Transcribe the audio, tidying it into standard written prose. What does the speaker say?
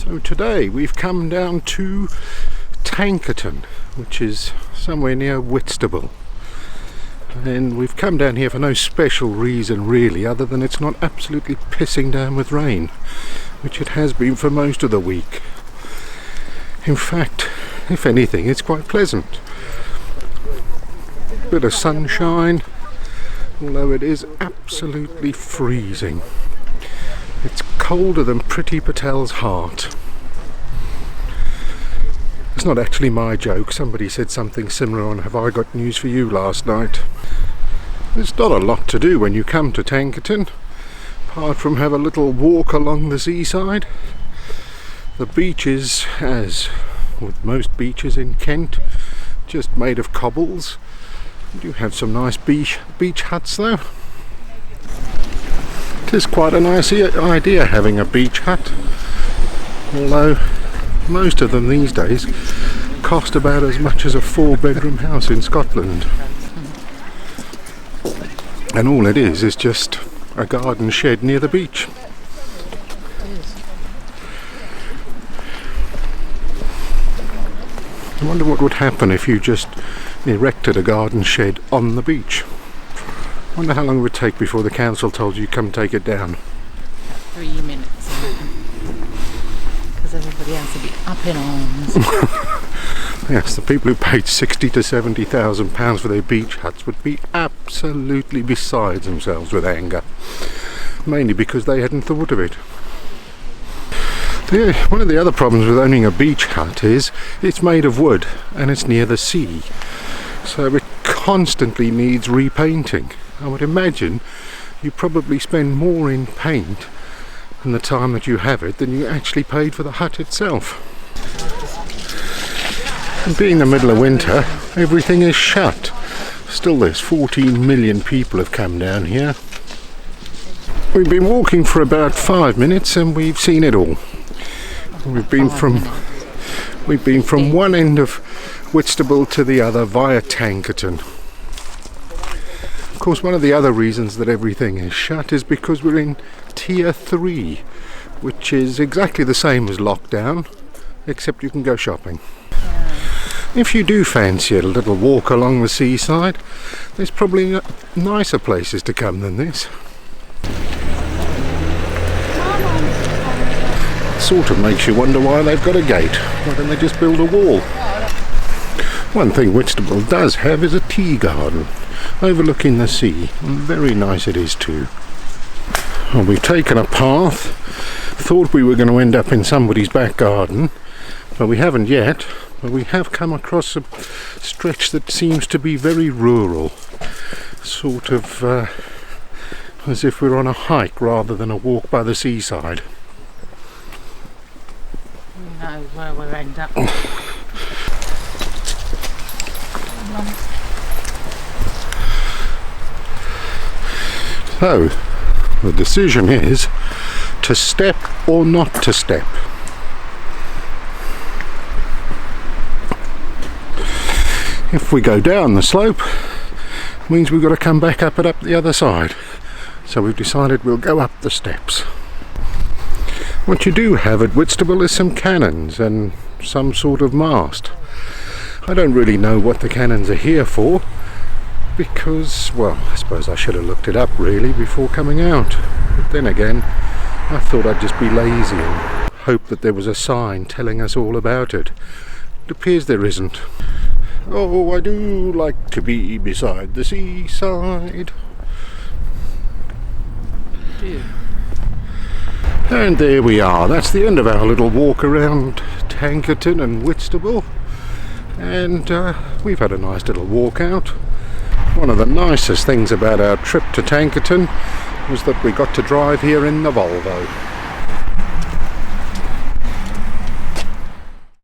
So today we've come down to Tankerton, which is somewhere near Whitstable, and we've come down here for no special reason really, other than it's not absolutely pissing down with rain, which it has been for most of the week. In fact, if anything, it's quite pleasant. Bit of sunshine, although it is absolutely freezing. It's colder than Priti Patel's heart. It's not actually my joke. Somebody said something similar on Have I Got News For You last night. There's not a lot to do when you come to Tankerton, apart from have a little walk along the seaside. The beach is, as with most beaches in Kent, just made of cobbles. You do have some nice beach huts though. It is quite a nice idea having a beach hut, although most of them these days cost about as much as a 4-bedroom house in Scotland. And all it is just a garden shed near the beach. I wonder what would happen if you just erected a garden shed on the beach. I wonder how long it would take before the council told you come take it down. 3 minutes. Because everybody has to be up in arms. Yes, the people who paid £60,000 to £70,000 for their beach huts would be absolutely beside themselves with anger. Mainly because they hadn't thought of it. One of the other problems with owning a beach hut is it's made of wood and it's near the sea. So it constantly needs repainting. I would imagine you probably spend more in paint in the time that you have it than you actually paid for the hut itself. And being the middle of winter, everything is shut. Still, there's 14 million people have come down here. We've been walking for about 5 minutes and we've seen it all. We've been from one end of Whitstable to the other via Tankerton. Of course, one of the other reasons that everything is shut is because we're in Tier 3, which is exactly the same as lockdown, except you can go shopping. If you do fancy a little walk along the seaside, there's probably nicer places to come than this. It sort of makes you wonder why they've got a gate. Why don't they just build a wall? One thing Whitstable does have is a tea garden overlooking the sea, and very nice it is too. Well, we've taken a path, thought we were going to end up in somebody's back garden, but we haven't yet. But we have come across a stretch that seems to be very rural, sort of as if we're on a hike rather than a walk by the seaside. We know where we'll end up. So, the decision is to step or not to step. If we go down the slope, it means we've got to come back up the other side. So we've decided we'll go up the steps. What you do have at Whitstable is some cannons and some sort of mast. I don't really know what the cannons are here for, because, well, I suppose I should have looked it up really before coming out. But then again, I thought I'd just be lazy and hope that there was a sign telling us all about it. It appears there isn't. Oh, I do like to be beside the seaside. Do. And there we are. That's the end of our little walk around Tankerton and Whitstable. And we've had a nice little walk out. One of the nicest things about our trip to Tankerton was that we got to drive here in the Volvo.